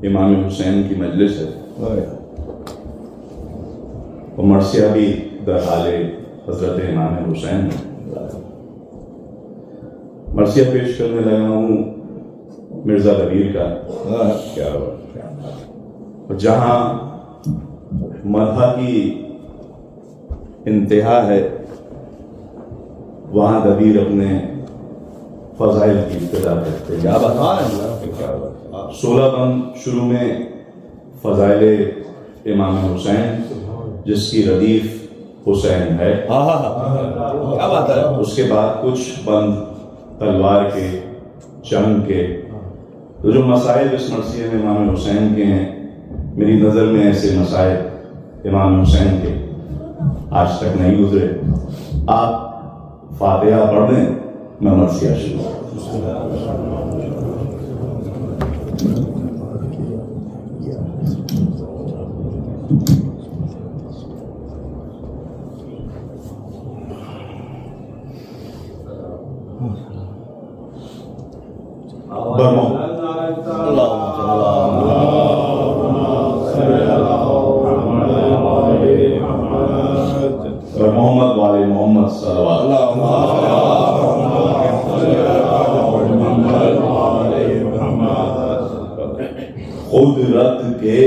امام حسین کی مجلس ہے اور مرثیہ بھی در حال حضرت امام حسین ہے۔ مرثیہ پیش کرنے لگا ہوں مرزا دبیر کا، جہاں مدح کی انتہا ہے وہاں دبیر اپنے فضائل کی ابتدا کرتے ہیں۔ 16 بند شروع میں فضائل امام حسین جس کی ردیف حسین ہے، اس کے بعد کچھ بند تلوار کے، جنگ کے، تو جو مسائل اس مرثیے میں امام حسین کے ہیں، میری نظر میں ایسے مسائل امام حسین کے آج تک نہیں گزرے۔ آپ فاتحہ پڑھ دیں، میں مرثیہ شروع محمد والے محمد صلوات قدرت کے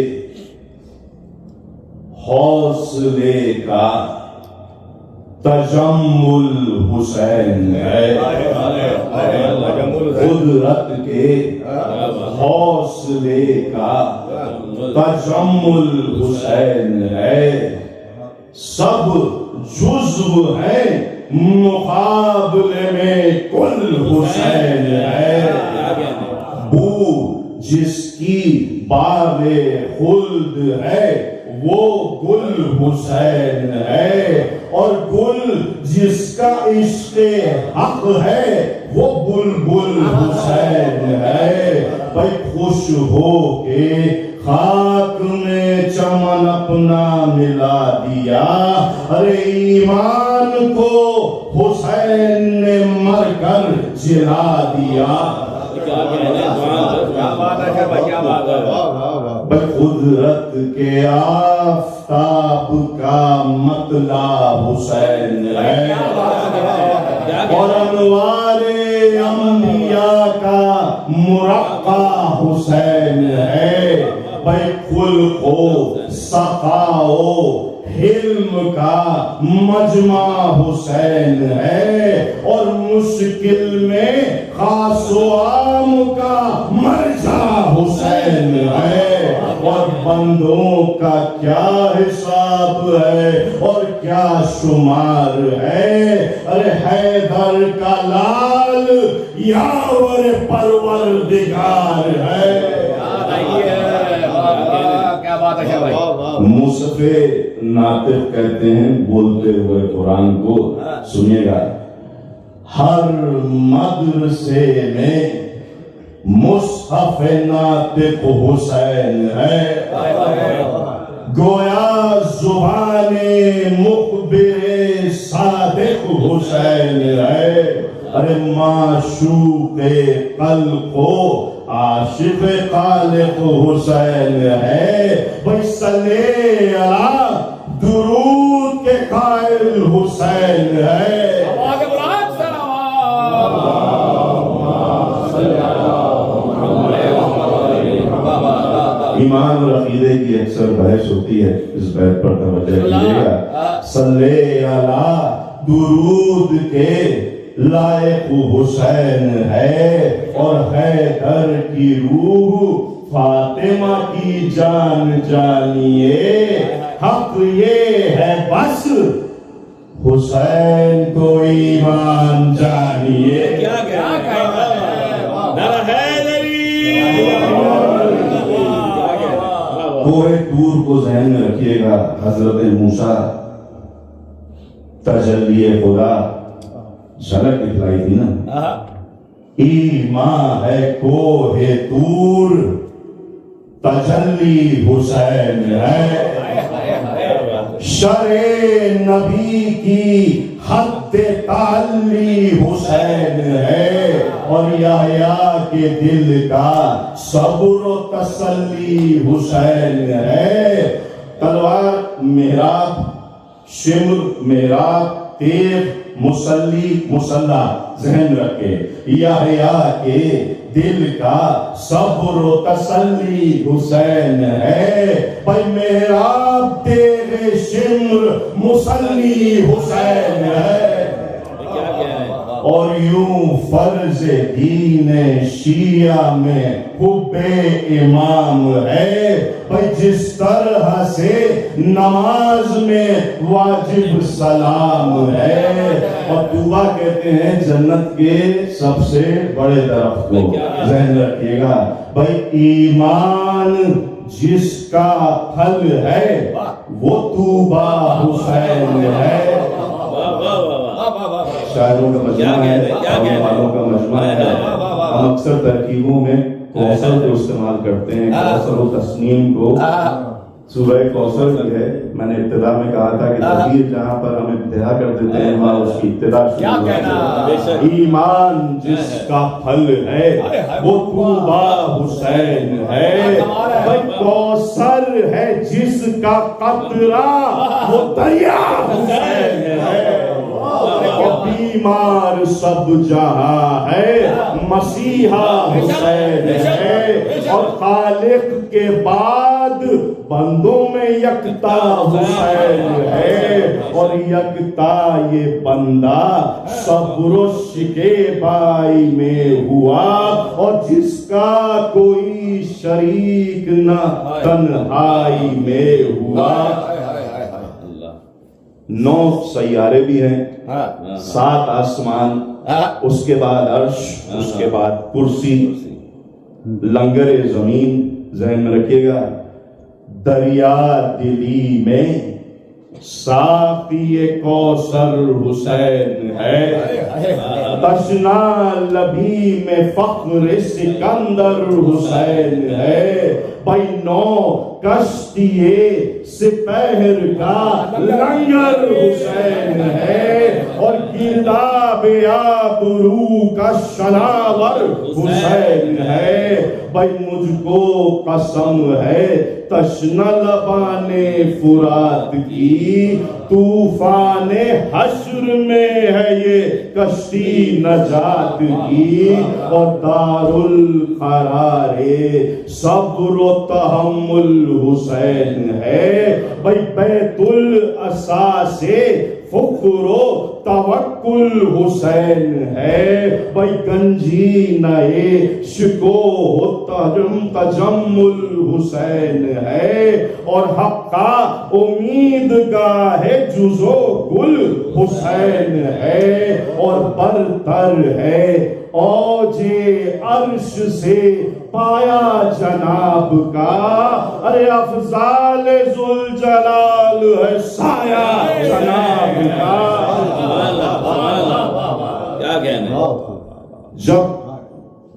حوصلے کا تجمل حسین ہے، قدرت کے حوصلے کا تجمل حسین ہے، سب جزو ہے مقابلے میں کل حسین ہے، بو جس کی باغ خلد ہے وہ گل حسین ہے، اور گل جس کا عشق حق ہے وہ بلبل حسین ہے۔ بھائی خوش ہو کے خاک میں چمن اپنا ملا دیا، ارے ایمان کو حسین نے مر کر جلا دیا۔ قدرت کے آفتاب کا مطلع حسین ہے، اور انوار انبیاء کا مرقع حسین ہے۔ بھائی خلق و صفا و حلم کا مجمع حسین ہے، اور مشکل میں خاص و عام کا مرجع حسین ہے، اور بندوں کا کیا حساب ہے اور کیا شمار ہے، ارے حیدر کا لال یاور پروردگار ہے۔ مصحف ناطق کہتے ہیں بولتے ہوئے قرآن کو، سنیے گا، ہر مدرسے میں مصحف ناطق حسین ہے، گویا زبان مخبر صادق حسین ہے، ارے معشوق قلب و عاشق خالق حسین ہے۔ بھائی صلی اللہ درود کے قائل حسین ہے۔ ایمان اور عقیدے کی اکثر بحث ہوتی ہے، اس بات پر توجہ کیجیے گا۔ صلی اللہ درود کے لائق حسین ہے، اور حیدر کی روح فاطمہ کی جان جانیے، حق یہ ہے بس حسین کو ایمان جانیے۔ کوہ طور کو ذہن میں رکھیے گا، حضرت موسیٰ تجلی خدا جھلک دکھلائی تھی نا، ایمان ہے کوہ طور تجلی حسین ہے، شرع نبی کی حد تعلی حسین ہے، اور یحییٰ کے دل کا صبر و تسلی حسین ہے۔ تلوار محراب، شمر محراب، تیر مسلی مسلح، ذہن رکھے یحییٰ کے دل کا صبر و تسلی حسین ہے۔ بھائی محراب تیر شمر مسلی حسین ہے۔ اور یوں فرض دین شیعہ میں حب امام ہے، بھائی جس طرح سے نماز میں واجب سلام ہے۔ اور دعا کہتے ہیں جنت کے سب سے بڑے درخت کو، ذہن رکھیے گا بھائی، ایمان جس کا پھل ہے وہ طوبیٰ حسین ہے۔ شاعروں کا مجموعہ ہے، آنے والوں کا مجموعہ ہے۔ ہم اکثر ترکیبوں میں کوثر کو استعمال کرتے ہیں، کوثر و تسنیم کو۔ سورہ کوثر جو ہے، میں نے ابتدا میں کہا تھا کہ تفسیر جہاں پر ہم ابتدا کر دیتے ہیں وہاں اس کی ابتدا شروع ہے۔ ایمان جس کا پھل ہے وہ طوبیٰ حسین ہے، کوثر ہے جس کا قطرہ وہ دریا حسین ہے۔ بیمار سب جہاں ہے مسیحا حسین ہے، اور خالق کے بعد بندوں میں یکتا حسین ہے، اور یکتا یہ بندہ صبر و شکیبائی میں ہوا، اور جس کا کوئی شریک نہ تنہائی میں ہوا۔ 9 سیارے بھی ہیں، 7 آسمان، اس کے بعد عرش، اس کے بعد کرسی، لنگر زمین، ذہن میں رکھیے گا۔ دریا دلی میں ساقی کوثر حسین ہے، تشنا لبی میں فخر سکندر حسین ہے، بھائی 9 کشتیے سپہر کا لنگر حسین ہے، اور گرداب آبرو کا شناور حسین ہے، بھائی مجھ کو قسم ہے تشنہ لبان فرات کی، طوفان حشر میں ہے یہ کشتی نجات کی، اور دار القرار صبر و تحمل حسین ہے، بھائی بیت العصا سے فخر و توکل حسین ہے، بھائی گنجی نئے شکو تجمل حسین ہے، اور حق کا امید گاہ جز و گل حسین ہے، اور برتر ہے اوج عرش سے پایا جناب کا، ارے افضال ذوالجلال ہے سایہ جناب کا۔ کیا کہنا، جب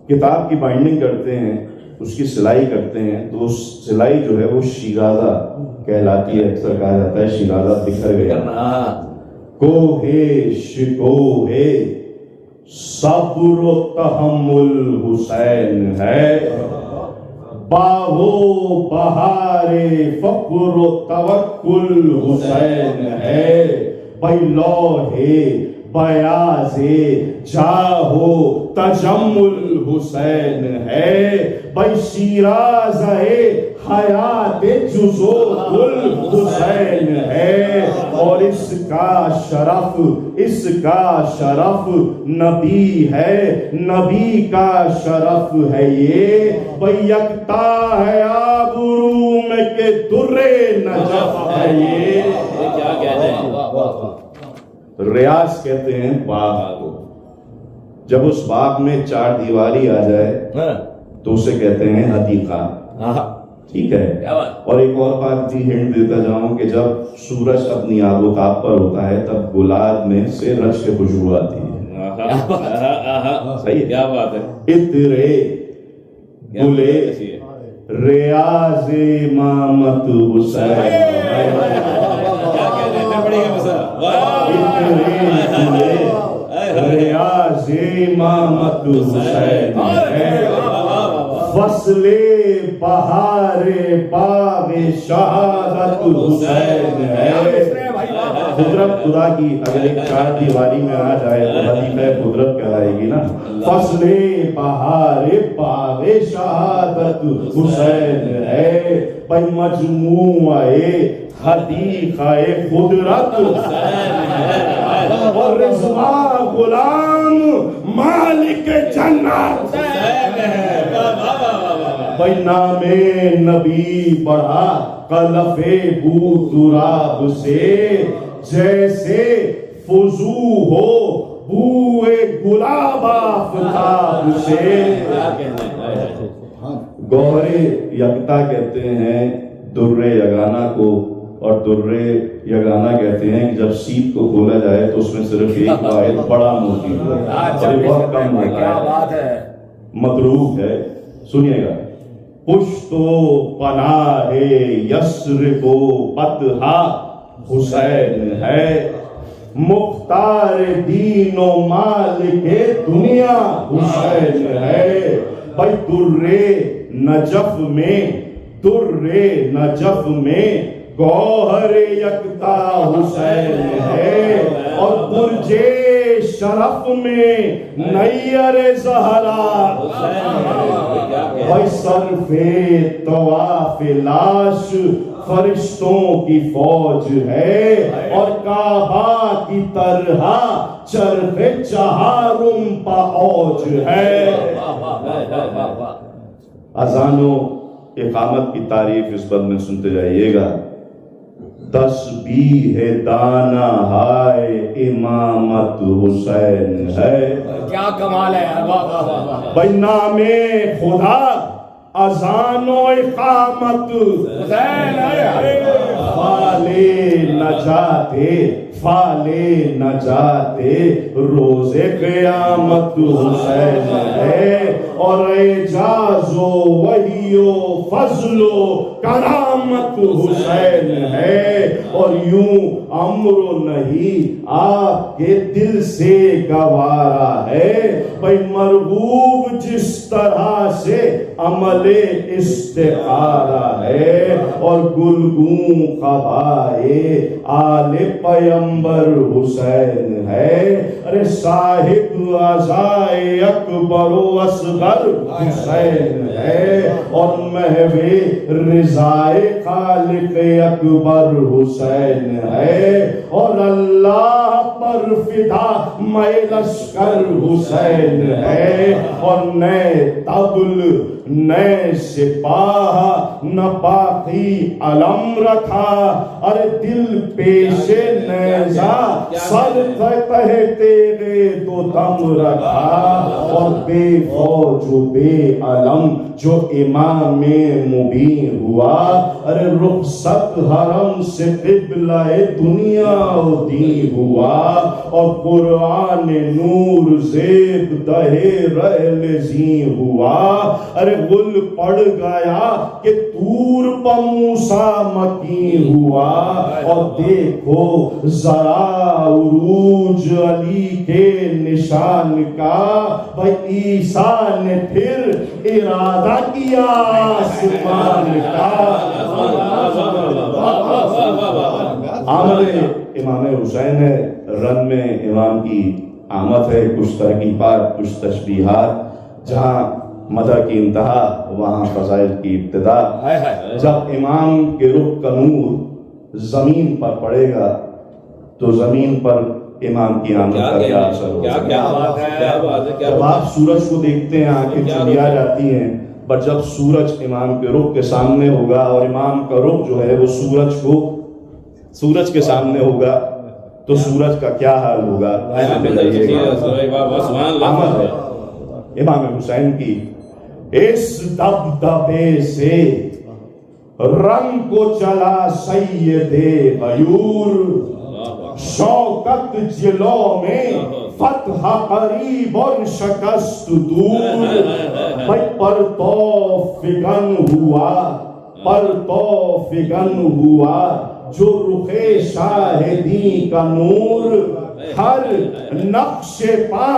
کتاب کی بائنڈنگ کرتے ہیں، اس کی سلائی کرتے ہیں، تو اس سلائی جو ہے وہ شیرازہ کہلاتی ہے، اکثر کہا جاتا ہے شیرازہ بکھر گیا۔ کوہ شکوہ صبر و تحمل حسین ہے، باہو بہار فخر و توکل حسین ہے، بھائی لوہے بیاض جاہو تجمل حسین ہے، بھائی شیرازہ حیات جز و گل حسین ہے، اور اس کا شرف نبی ہے، نبی کا شرف ہے یہ، بھئی یکتا ہے آبرو میں کہ در نجف ہے یہ۔ کیا کہتے ہیں، ریاض کہتے ہیں باغ کو، جب اس باغ میں 4 دیواری آ جائے تو اسے کہتے ہیں حدیقہ، ٹھیک ہے۔ اور ایک اور بات بھی ہنٹ دیتا جاؤں کہ جب سورج اپنی آب و تاب پر ہوتا ہے تب گلاب میں سے رش کی خوشبو آتی ہے، صحیح ہے، کیا بات ہے۔ اترے گلے ریاض امامت حسین، ریاض امامت حسین ہے، فصل بہار باغ شہادت حسین ہے۔ قدرت خدا کی اگر ایک چار دیواری میں آ جائے تو لطیفہ قدرت کہلائے گی نا۔ فصل بہار باغ شہادت حسین ہے، بھائی مجموعہ حدیقہ قدرت اور رضوان غلام مالک جنت بھائی نام نبی بڑھا قلف بو تراب سے، جیسے فضو ہو بوئے گلاب آفتاب سے۔ گوہر یکتا کہتے ہیں در یگانہ کو، اور در یگانہ کہتے ہیں کہ جب سیپ کو کھولا جائے تو اس میں صرف ایک واحد بڑا موتی ہے، بہت کم ہوتا ہے، مطلوب ہے۔ سنیے گا، پشت و پناہ یثرب و بطحہ حسین ہے، مختار دین و مالک دنیا حسین ہے۔ بھائی در نجف میں گوہر یکتا حسین ہے، اور برج شرف میں نیر زہرا حسین ہے۔ بھائی صرف طواف لاش فرشتوں کی فوج ہے، اور کعبہ کی طرح چرخ چہارم پا اوج ہے۔ اذان و اقامت کی تعریف اس بد میں سنتے جائیے گا۔ تسبیح دانا ہائے امامت حسین ہے، کیا کمال ہے۔ بھائی نام خدا اذان و اقامت حسین ہے، فالے نجاتے روز قیامت حسین ہے، اور اعجاز و وحی و فضل و کرامت حسین ہے، اور یوں امر و نہیں آپ کے دل سے گوارا ہے۔ بھائی مرغوب جس طرح سے عمل استخارہ ہے، اور گلگوں قبائے آل پیمبر حسین ہے۔ ارے صاحب عزائے اکبر و اصغر حسین ہے، اور محو رضائے خالق اکبر حسین ہے، اور اللہ پر فدا میں لشکر حسین ہے، اور نئے تبل نئے سپاہ نہ باقی علم رکھا، ارے دل پیش نیزہ سر تہ تیرے تو دم رکھا، اور بے فوج و بے علم جو امام مبین ہوا، ارے رخصت حرم سے قبلہ دنیا و دین ہوا، اور قرآن نور زیب دہے رحل زین ہوا، ارے غل پڑ گیا کہ طور پہ موسیٰ مکین ہوا، اور دیکھو ذرا عروج علی کے نشان کا، بھائی عیسیٰ نے پھر ارادہ کیا آسمان کا۔ آمد امام حسین ہے، رن میں امام کی آمد ہے، کچھ ترغیبات کچھ تشبیہات، جہاں مدح کی انتہا وہاں فضائل کی ابتدا۔ جب امام کے رخ کا نور زمین پر پڑے گا تو زمین پر امام کی آمد کا کیا اثر ہوگا۔ جب آپ سورج کو دیکھتے ہیں آنکھیں چلیا جاتی ہیں، پر جب سورج امام کے رخ کے سامنے ہوگا، اور امام کا رخ جو ہے وہ سورج کے سامنے ہوگا، تو سورج کا کیا حال ہوگا۔ آمد ہے امام حسین کی، اس دبدبے سے رنگ کو چلا سید غیور، شوکت جلوں میں فتح قریب اور شکست دور، بھائی پرتو فگن ہوا پر تو فگن ہوا جو رخ شاہدی کا نور، ہر نقش پا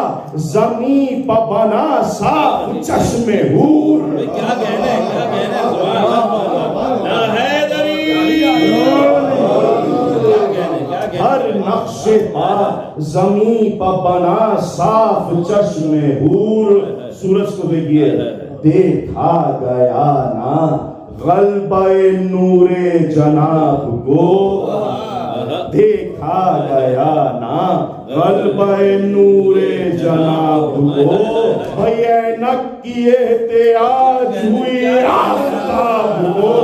زمین پا بنا صاف چشم حور۔ کیا کہنے ہر نقش پا زمین پا بنا صاف چشم حور۔ سورج کو دیکھیے، دیکھا گیا نا غلبہ نور جناب کو، دیکھا گیا نا غلبہ نور جناب کو، اینک کی احتیاج ہوئی آفتاب کو۔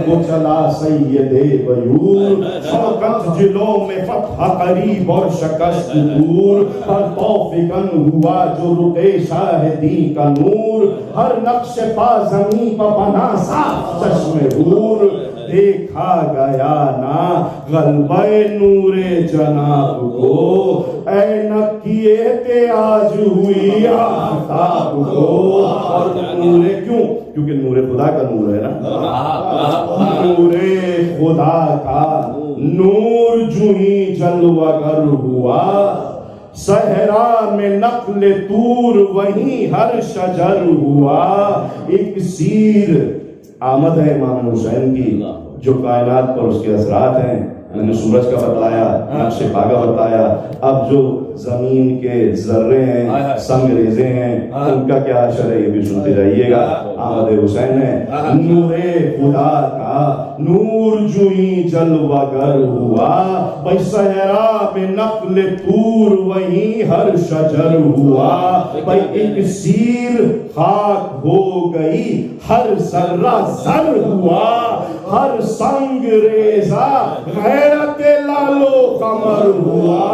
کو چلا سید بیور، شوکت جلوں میں فتح قریب اور شکست دور، پر توفیقن ہوا جو رخ شاہدی کا نور، ہر نقش پا زمین پا بنا صاف چشم حور۔ دیکھا گیا نا غلبہ نور جناب کو، اینک کی احتیاج ہوئی آفتاب کو۔ اور نور کیوں؟ کیونکہ نور خدا کا نور ہے نا، نور خدا کا نور جو ہی جلوہ گر ہوا، صحرا میں نقل طور وہیں ہر شجر ہوا۔ ایک سیر آمد ہے امام حسین کی جو کائنات پر اس کے اثرات ہیں۔ میں نے سورج کا بتایا، نقش پا کا بتایا، اب جو زمین کے ذرے ہیں، سنگ ریزے ہیں، ان کا کیا اثر ہے یہ بھی سنتے رہیے گا۔ آمد حسین ہے، نور خدا کا نور جو ہی جلوہ گر ہوا، بھائی صحرا میں نقل طور وہیں ہر شجر ہوا، بھائی ایک سیر خاک ہو گئی ہر ذرہ زر ہوا، ہر سنگ ریزہ غیرت لالو قمر ہوا۔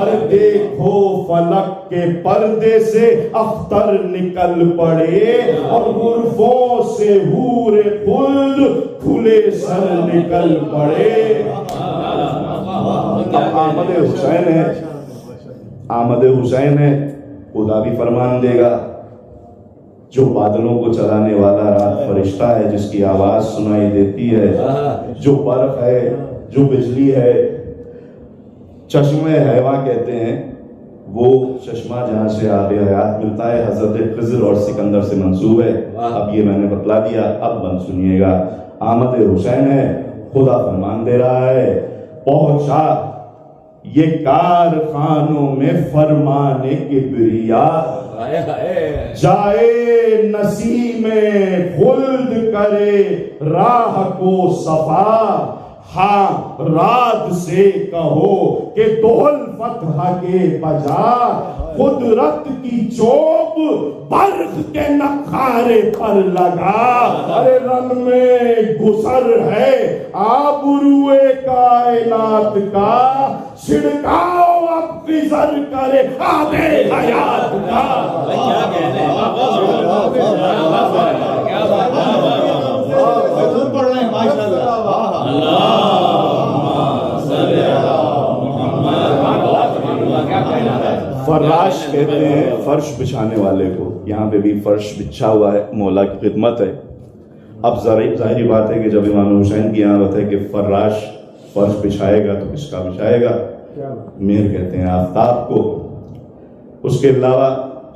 ارے دیکھو فلک کے پردے سے اختر نکل پڑے، اور غرفوں سے حور خلد کھلے سر نکل پڑے۔ اب آمد حسین ہے، آمد حسین ہے، خدا بھی فرمان دے گا۔ جو بادلوں کو چلانے والا رات فرشتہ ہے، جس کی آواز سنائی دیتی ہے، جو برق ہے، جو بجلی ہے، چشمہ حیوہ کہتے ہیں، وہ چشمہ جہاں سے آب حیات ملتا ہے، حضرت خضر اور سکندر سے منسوب ہے۔ اب یہ میں نے بتلا دیا، اب بند سنیے گا۔ آمد حسین ہے، خدا فرمان دے رہا ہے، پہنچا یہ کارخانوں میں فرمان کبریا، جائے نسیم خلد کرے راہ کو صفا، ہاں رات سے کہو کہ دول فتح کے بجا، قدرت کی چوب برق کے نخارے پر لگا۔ ارے رن میں گسر ہے آبروئے کائنات کا، چھڑکاؤ اب خضر کرے آب حیات کا۔ فراش کہتے ہیں فرش بچھانے والے کو، یہاں پہ بھی فرش بچھا ہوا ہے، مولا کی خدمت ہے۔ اب ظاہری بات ہے کہ جب امام حسین کی آمد ہے کہ فراش فرش بچھائے گا تو کس کا بچھائے گا؟ مہر کہتے ہیں آفتاب کو، اس کے علاوہ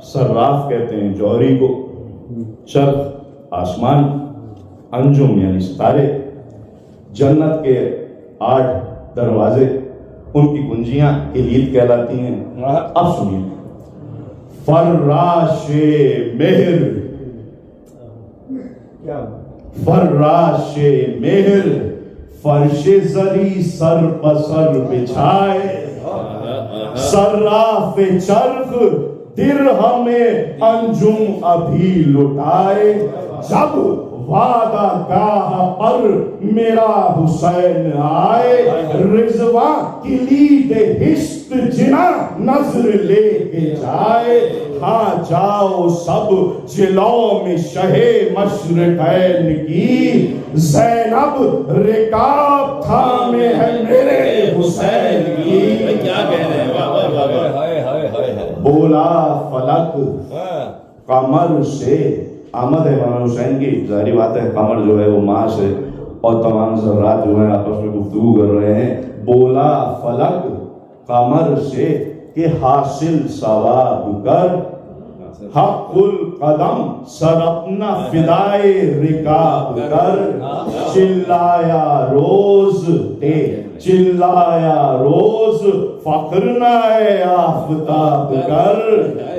صراف کہتے ہیں جوہری کو، چرخ آسمان، انجم یعنی ستارے، جنت کے 8 دروازے، ان کی کنجیاں کلید کہلاتی ہیں۔ اب سنیے، فراش مہر، فراش مہر فرش زری سر بسر بچھائے، صراف چرخ درہم انجم ابھی لٹائے، جب وعدہ گاہ پر میرا حسین آئے، رضوان رضواں کلید ہشت جنا نظر لے کے جائے ہاں جاؤ سب جلوں میں شہ مشرقین کی زینب رکاب تھامے ہے میرے حسین کی کیا کہہ رہے ہیں بولا فلک قمر سے آمد ہے مولانا حسین کی ظاہری بات ہے قمر جو ہے وہ ماں سے اور تمام ذرات جو ہیں آپس میں گفتگو کر رہے ہیں بولا فلک قمر سے کہ حاصل ثواب کر حق القدم سر اپنا فدائے رکاب کر چلایا روز چلایا روز فخر نہ آفتاب کر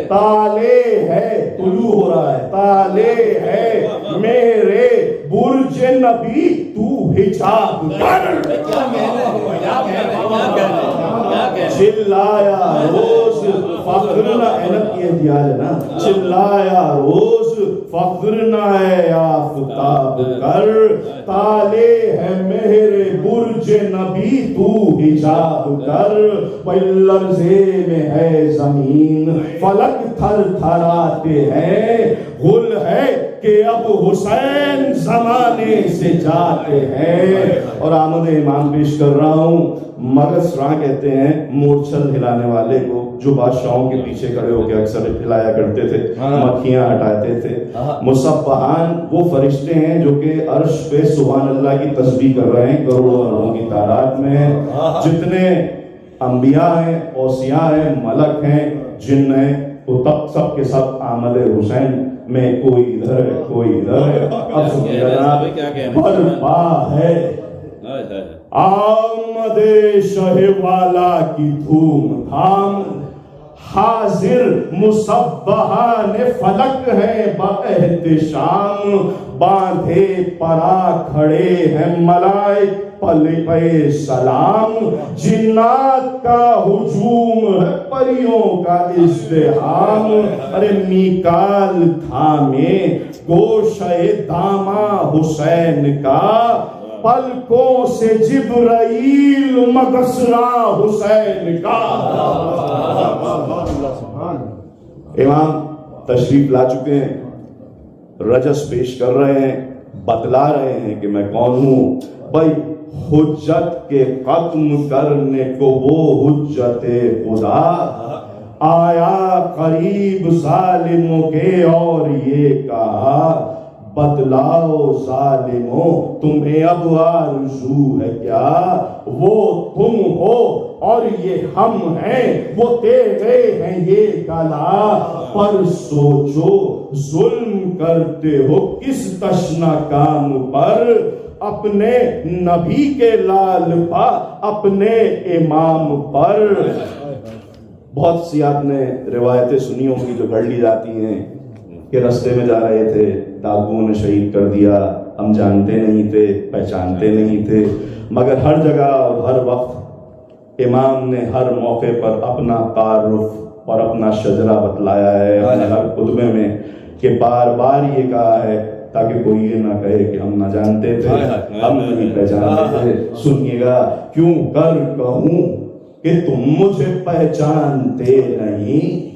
تالے ہے طلوع ہو رہا ہے تالے ہے میرے برج نبی تو حجاب کر چلایا روز فخر نہ اینت کی احتیاج ہے نا چلایا روز فخر نہ آفتاب کر تالے ہے میرے برج نبی تو حجاب کر لرزے میں ہے زمین فلک تھر تھراتے ہیں غل ہے کہ اب حسین زمانے سے جاتے ہیں اور آمد امام پیش کر رہا ہوں مغصرہ کہتے ہیں مورچھل ہلانے والے کو جو بادشاہوں کے پیچھے کھڑے ہو کے اکثر ہلایا کرتے تھے مکھیاں ہٹاتے تھے مصبحان وہ فرشتے ہیں جو کہ عرش پہ سبحان اللہ کی تسبیح کر رہے ہیں کروڑوں اربوں کی تعداد میں ہیں جتنے انبیاء ہیں اوصیاء ہیں ملک ہیں جن ہیں وہ تب سب کے سب آمد حسین میں کوئی ادھر ہے کوئی ادھر ہے اب سنیے برپا ہے آمد شہ والا کی دھوم دھام حاضر مصبحان فلک ہیں باحتشام باندھے پرا کھڑے ہیں ملائک پل پہ سلام جنات کا ہجوم ہے پریوں کا ازدحام ارے میکال تھامے گوشہ دامہ حسین کا پلکوں سے جبرائیل مغصرہ حسین کا امام تشریف لا چکے ہیں رجس پیش کر رہے ہیں بتلا رہے ہیں کہ میں کون ہوں بھائی حجت کے ختم کرنے کو وہ حجت خدا آیا قریب ظالموں کے اور یہ کہا بدلاؤ ظالموں تمہیں اب آرزو ہے کیا وہ تم ہو اور یہ ہم ہیں وہ تیرے ہیں یہ کلا پر سوچو ظلم کرتے ہو کس تشنا کام پر اپنے نبی کے لال پا اپنے امام پر بہت سی آپ نے روایتیں سنی ہوں گی جو گھڑ لی جاتی ہیں کہ رستے میں جا رہے تھے ڈاکوؤں نے شہید کر دیا ہم جانتے نہیں تھے پہچانتے نہیں تھے مگر ہر جگہ اور ہر وقت امام نے ہر موقع پر اپنا تعارف اور اپنا شجرہ بتلایا ہے اپنے ہر خطبے میں کہ بار بار یہ کہا ہے تاکہ کوئی یہ نہ کہے کہ ہم نہ جانتے تھے ہم نہیں پہچانتے تھے سنیے گا کیوں کر کہوں کہ تم مجھے پہچانتے نہیں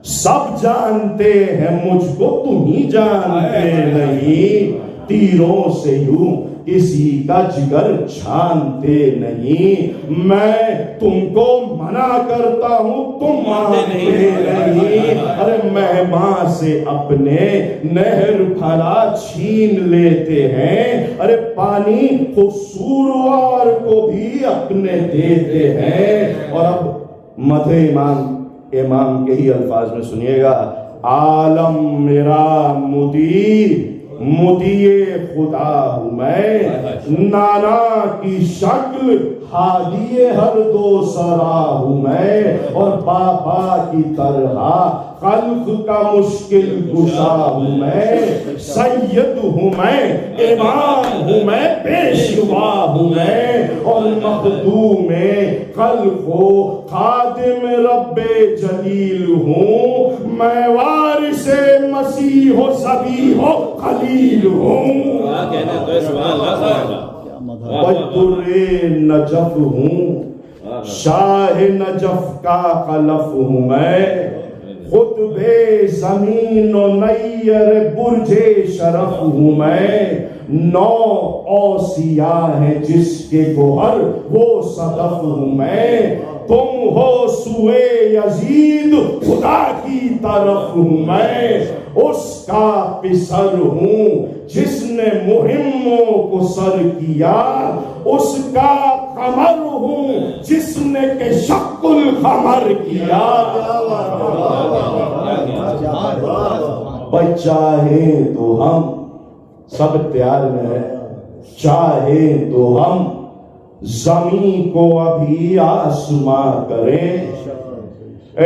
سب جانتے ہیں مجھ کو تم ہی جانتے نہیں تیروں سے یوں کسی کا جگر چھانتے نہیں میں تم کو منع کرتا ہوں تم مانتے نہیں ارے مہمان سے اپنے نہر بھرا چھین لیتے ہیں ارے پانی قصوروار کو بھی اپنے دیتے ہیں اور اب مدح امام کے ہی الفاظ میں سنیے گا عالم میرا مدی خدا ہوں میں نانا کی شکل ہادی ہر دو سرا ہوں میں اور بابا کی طرح خلق کا مشکل کشا ہوں میں سید ہوں میں امام ہوں میں پیشوا ہوں میں اور مخدوم خلق و خادم رب جلیل ہوں میں وارث مسیح و ذبیح و خلیل ہوں بدر نجف ہوں شاہ نجف کا خلف ہوں میں، خطب زمین و نیر برج شرف ہوں میں، 9 اوصیاء ہیں جس کے گوہر وہ صدف ہوں میں، تم ہو سوئے یزید خدا کی طرف ہوں میں، اس کا پسر ہوں جس نے مہموں کو سر کیا، اس کا قمر ہوں جس نے کہ شق القمر کیا۔ بھائی چاہیں تو ہم سب پیار میں ہے، چاہیں تو ہم زمین کو ابھی آسماں کریں،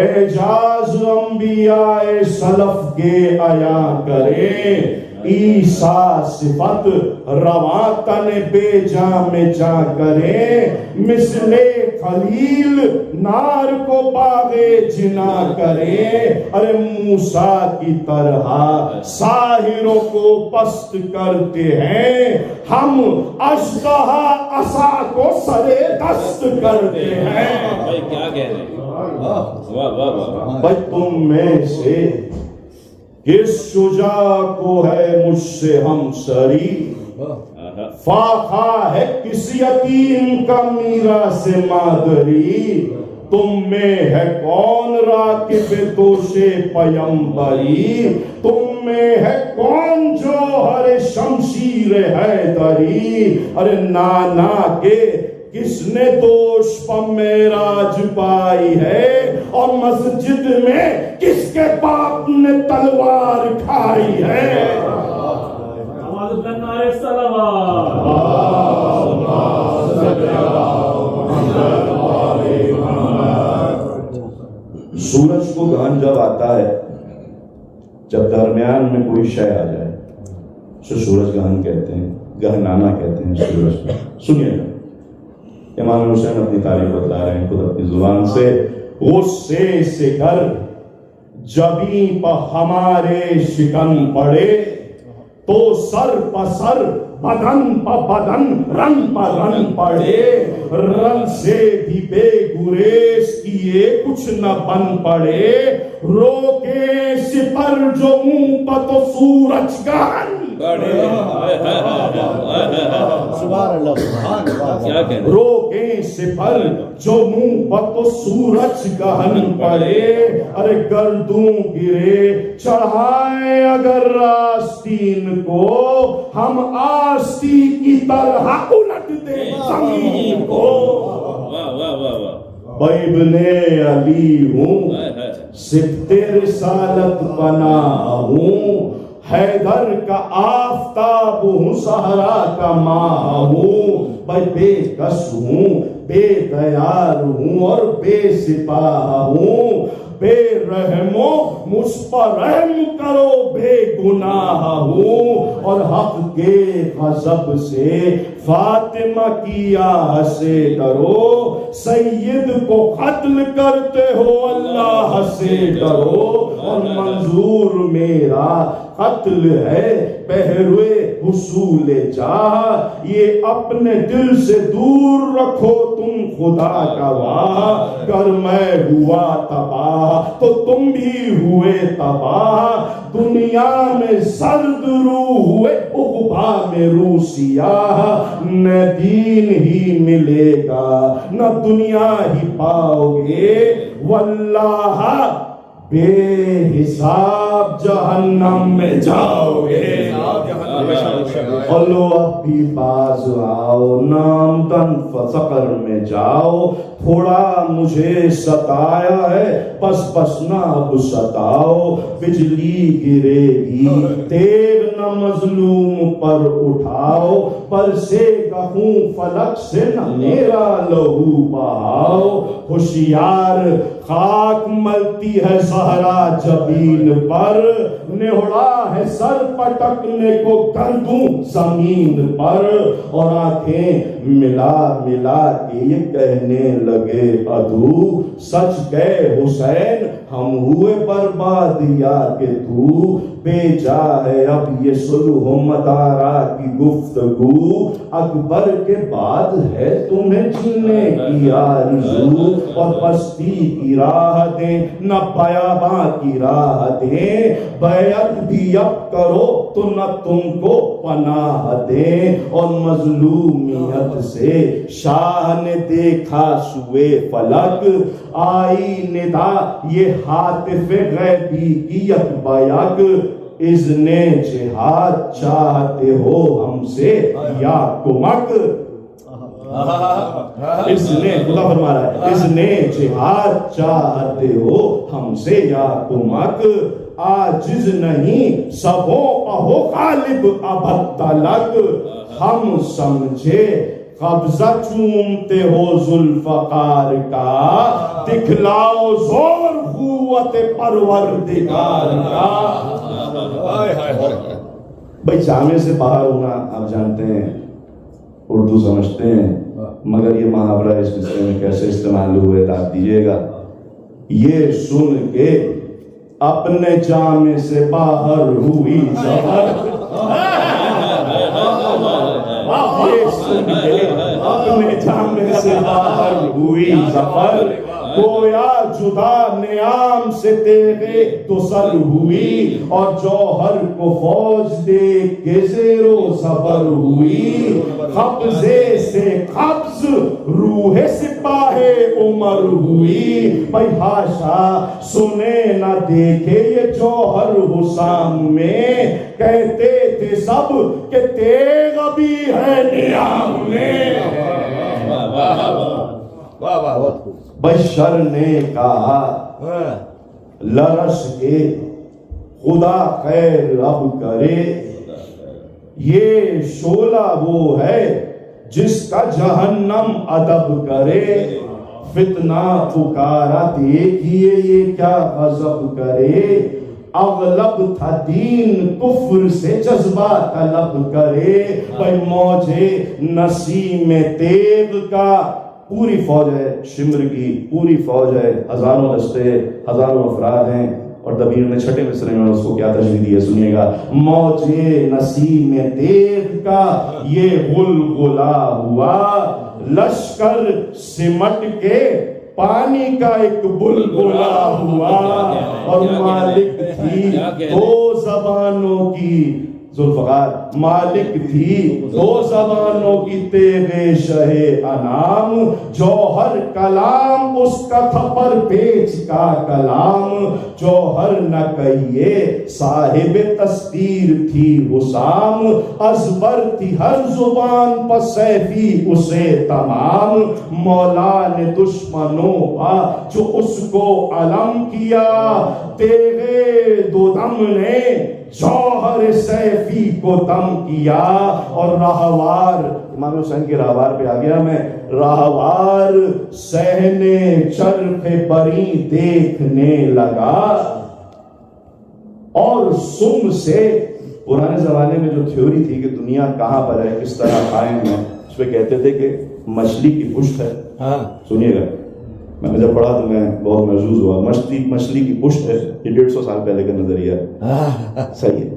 اعجاز انبیاء سلف کے عیاں کریں، عیسیٰ صفت رواں تن بے جاں میں جاں کریں، مثل خلیل نار کو باغ جنا کریں، ارے موسیٰ کی طرح ساحروں کو پست کرتے ہیں، ہم اژدہا عصا کو سرے دست کرتے ہیں۔ بھائی کیا کہہ رہے ہیں، واہ واہ واہ۔ بھائی تم میں سے کس شجاع کو ہے مجھ سے ہم سری، فاقہ ہے کس یتیم کا میرا سے مادری، تم میں ہے کون راکب دوش پیمبری، تم میں ہے کون جوہر شمشیر حیدری، ارے نانا کے کس نے دوش پر معراج پائی ہے، اور مسجد میں کس کے باپ نے تلوار کھائی ہے۔ سورج کو گہن جب آتا ہے، جب درمیان میں کوئی شے آ جائے اسے سورج گہن کہتے ہیں، گہنانا کہتے ہیں سورج کو۔ سنیے گا، امام حسین اپنی تاریخ بتلا رہے ہیں خود اپنی زبان سے، غصے سے کر جبیں پہ ہمارے شکن پڑے، تو سر پہ سر بدن پہ بدن رن پہ رن پڑے، رن سے بھی بے گریز کیے کچھ نہ بن پڑے، روکے سپر جو منہ پہ تو سورج گہن روکے سپر جو منہ پر تو سورج گہن پڑے، ارے گردوں گرے چڑھائے اگر راستین کو، ہم آستی کی طرح الٹ دے زمین کو۔ ابن علی ہوں، سبت رسالت بنا ہوں، حیدر کا آفتاب ہوں، صحرا کا ماہ ہوں، بے کس ہوں، بے دیار ہوں اور بے سپاہ ہوں، بے رحمو مجھ پر رحم کرو بے گناہ ہوں، اور حق کے غضب سے فاطمہ کی آہ سے ڈرو، سید کو قتل کرتے ہو اللہ سے ڈرو، اور منظور میرا قتل ہے بہروے حصول جاہ، یہ اپنے دل سے دور رکھو تم خدا کا واہ، گر میں ہوا تباہ تو تم بھی ہوئے تباہ، دنیا میں سرد روح ہوئے عقبہ میں روح سیاہ، نہ دین ہی ملے گا نہ دنیا ہی پاؤ گے، واللہ بے حساب جہنم میں جاؤ گے۔ لو اب بھی باز آؤ، نامدن فقر میں جاؤ، تھوڑا مجھے ستایا ہے بس بس نہ اب ستاؤ، بجلی گرے گی تیر نہ مظلوم پر اٹھاؤ، پر سے کہوں فلک سے نہ میرا لہو بہاؤ، ہوشیار خاک ملتی ہے زہرا جبین پر، نہڑا ہے سر پٹکنے کو گردوں زمین پر، اور آنکھیں ملا ملا کے یہ کہنے لگے عدو، سچ کہہ حسین ہم ہوئے برباد یا کہ تو، بے جا ہے اب یہ صلح و مدارا کی گفتگو، اکبر کے بعد ہے تمہیں جینے کی آرزو، اور پستی کی راہ دیں نہ بیاباں کی راہ دیں، بیعت بھی اب کرو تو نہ تم کو پناہ دیں، اور مظلومیت سے شاہ نے دیکھا سوئے فلک، آئی ندا یہ ہاتف غیبی کی یک بیک، اذن جہاد چاہتے ہو ہم سے یا کمک، اذن خدا فرما رہا ہے اذن جہاد چاہتے ہو ہم سے یا کمک، عاجز نہیں سبوں پہو غالب ابد تلک، ہم سمجھے قبضہ چومتے ہو ذوالفقار کا، دکھلاؤ زور قوت پروردگار کا۔ بھائی جامع سے باہر ہونا آپ جانتے ہیں، اردو سمجھتے ہیں، مگر یہ محاورہ اس قصے میں کیسے استعمال ہوئے آپ دیجیے گا۔ یہ سن کے اپنے جامع سے باہر ہوئی ظفر، یہ سن کے اپنے جامع سے باہر ہوئی ظفر، گویا جدا نیام سے تیغے تو سر ہوئی، اور جوہر کو فوج دیکھ کے زیر و زبر ہوئی، قبضے سے قبض روح سپاہ عمر ہوئی، بھائی حاشا سنے نہ دیکھے یہ جوہر حسام میں، کہتے تھے سب کہ تیغ ابھی ہے نیام میں۔ بشر نے کہا لرس کے خدا خیر اب کرے، یہ شعلہ وہ ہے جس کا جہنم ادب کرے، فتنہ پکارا دیکھیے یہ کیا غضب کرے، اغلب تھا دین کفر سے جذبہ طلب کرے، بھائی موجے نسیم تیغ کا، پوری فوج ہے شمر کی، پوری فوج ہے، ہزاروں دستے، ہزاروں افراد ہیں، اور دبیر نے چھٹے مصرے میں اس کو کیا تشریح دی ہے سنیے گا، موجے نسیم تیغ کا یہ غلغلہ ہوا، لشکر سمٹ کے پانی کا ایک بلبلہ ہوا، اور مالک تھی دو زبانوں کی، ذوالفقار مالک تھی دو زبانوں کی تیغ شہ انام، جوہر کلام اس کا تھا پر پیچ کا کلام، جوہر نہ کہیے صاحب تسخیر تھی حسام، ازبر تھی ہر زبان پر سیفی اسے تمام، مولا نے دشمنوں کا جو اس کو علم کیا، تیغ دو دم نے جوہر سیفی کو دم کیا، اور راہوار، امام حسین کے راہوار پہ آ گیا میں، راہوار سہنے چرخ بری دیکھنے لگا، اور سم سے، پرانے زمانے میں جو تھیوری تھی کہ دنیا کہاں پر ہے کس طرح قائم ہے، اس پہ کہتے تھے کہ مچھلی کی پشت ہے، سنیے گا میں نے جب پڑھا تو میں بہت محظوظ ہوا، مچھلی کی پشت ہے، یہ 150 سال پہلے کا نظریہ ہے، صحیح ہے،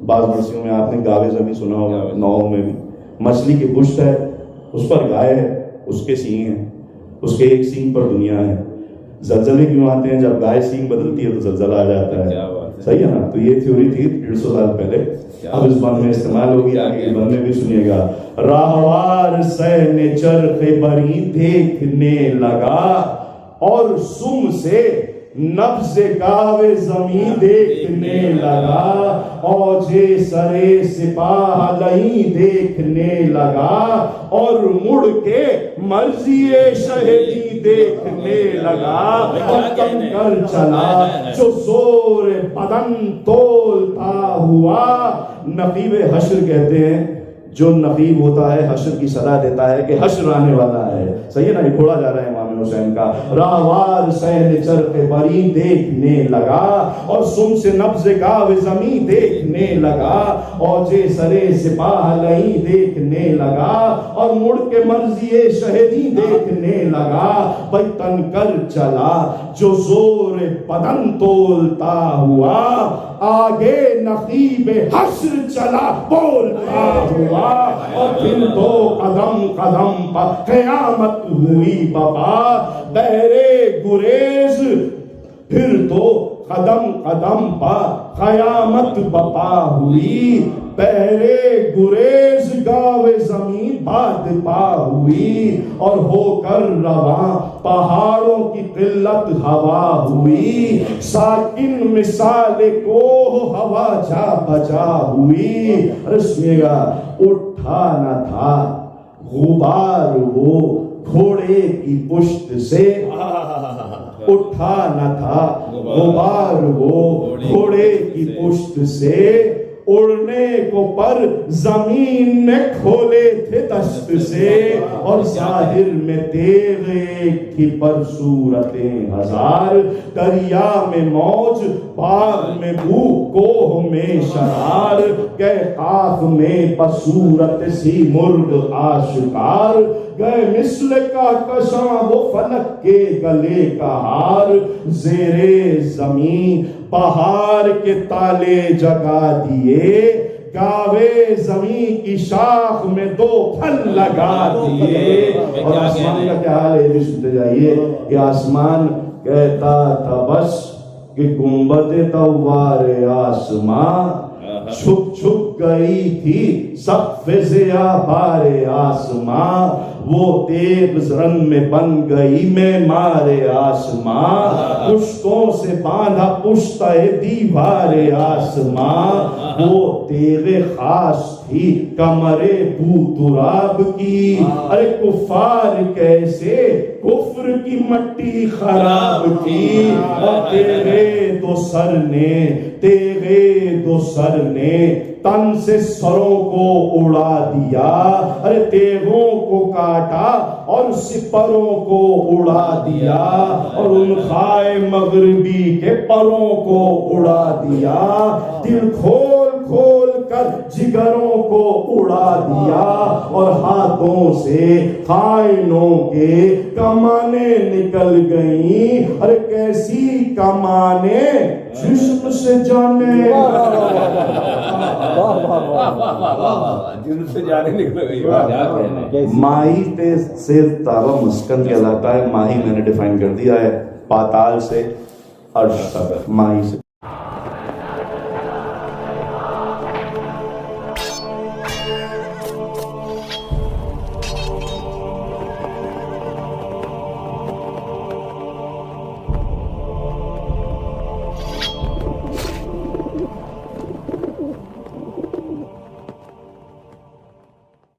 بعض مرثیوں میں آپ نے گاوے زمین سنا ہوگا، نوحوں میں بھی، مچھلی کی پشت ہے، اس پر گائے ہے، اس کے سینگ ہیں، اس کے ایک سینگ پر دنیا ہے، زلزلے کیوں آتے ہیں؟ جب گائے سینگ بدلتی ہے تو زلزلہ آ جاتا ہے، صحیح ہے نا؟ تو یہ تھیوری تھی 150 سال پہلے، اب اس بات میں استعمال ہوگی، آگے کے بند میں بھی سنیے گا، راہوار سہنے چرخ بری دیکھنے لگا، اور سم سے نبض گاوے زمین دیکھنے لگا، اوجے سرے سپاہ لئی دیکھنے لگا، اور مڑ کے مرضی شہدی دیکھنے لگا، اور کم کر چلا جو زور بدن تولتا ہوا، نقیب حشر کہتے ہیں، جو نقیب ہوتا ہے حشر کی صدا دیتا ہے کہ حشر آنے والا ہے، صحیح ہے نا؟ یہ کھوڑا جا رہا ہے امام حسین کا، راہوار سہن چرخ بری دیکھنے لگا، اور سم سے نبض گاو زمین دیکھنے لگا، اوجے سرے سپاہ لئی دیکھنے لگا، اور مڑ کے مرضی شہدی دیکھنے لگا، بیتن کر چلا جو زور بدن تولتا ہوا آگے نقیب حشر چلا بولتا ہوا اور پھر تو قدم قدم پر قیامت ہوئی بابا بہرے گریز پھر تو قدم قدم پر قیامت بپا ہوئی بہرے گریز گاوے زمین باد پا ہوئی اور ہو کر رواں پہاڑوں کی قلت ہوا ہوئی ساکن مثال کوہ ہوا جا بجا ہوئی سنیے گا اٹھا نہ تھا غبار وہ گھوڑے کی پشت سے اٹھا نہ تھا غبار وہ گھوڑے کی پشت سے اڑنے کو پر زمین نے کھولے تھے دست سے اور ظاہر میں تیغ ایک تھی پر صورتیں ہزار دریا میں موج باغ میں بو کوہ میں شرار کہ قاف میں بصورت سی مرغ آشکار گئے مثل کا کشاں وہ فلک کے گلے کا ہار زیر زمین پہاڑ کے تالے جگا دیے گاوے زمین کی شاخ میں دو پھل لگا دیے اور آسمان کا کیا حال ہے بھی سنتے جائیے کہ آسمان کہتا تھا بس کہ گنبد دوار آسمان چھپ چھپ گئی تھی سقف ضیا بار آسمان وہ تیغ رن میں بن گئی معمار آسمان پشتوں سے باندھا پشتہ دیوار آسمان وہ تیغ خاص تھی کمر بو تراب کی ارے کفار کیسے کفر کی مٹی خراب کی اور تیغے دو سر نے تن سے سروں کو اڑا دیا ارے تیغوں کو کاٹا اور سپروں کو اڑا دیا اور ان خائے مغربی کے پروں کو اڑا دیا دل کھول کھول کر جگروں کو اڑا دیا اور ہاتھوں سے خائنوں کے کمانیں نکل گئیں ارے کیسی کمانیں جسم سے جانے ماہی سے تابہ مسکن کے علاقہ ہے ماہی میں نے ڈیفائن کر دیا ہے پاتال سے عرش تک ماہی سے